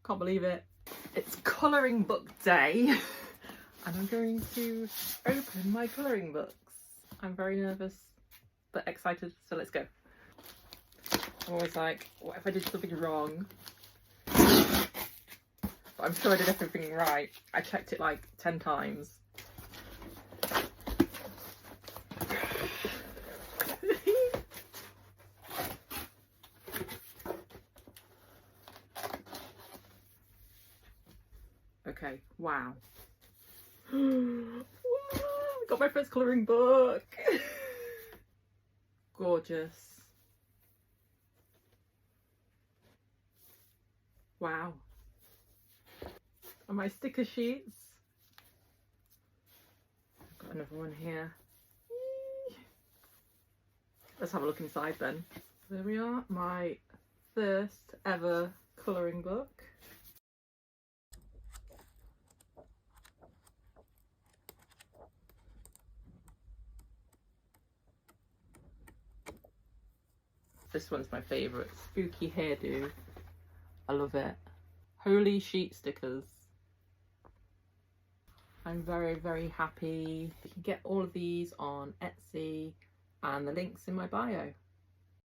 Can't believe it. It's colouring book day and I'm going to open my colouring books. I'm very nervous but excited, so let's go. I'm always like, what if I did something wrong? But I'm sure I did everything right. I checked it like 10 times. Okay, wow. Got my first colouring book. Gorgeous. Wow. And my sticker sheets. I've got another one here. Let's have a look inside then. There we are, my first ever colouring book. This one's my favourite, spooky hairdo. I love it. Holy sheet stickers. I'm very, very happy. You can get all of these on Etsy and the link's in my bio.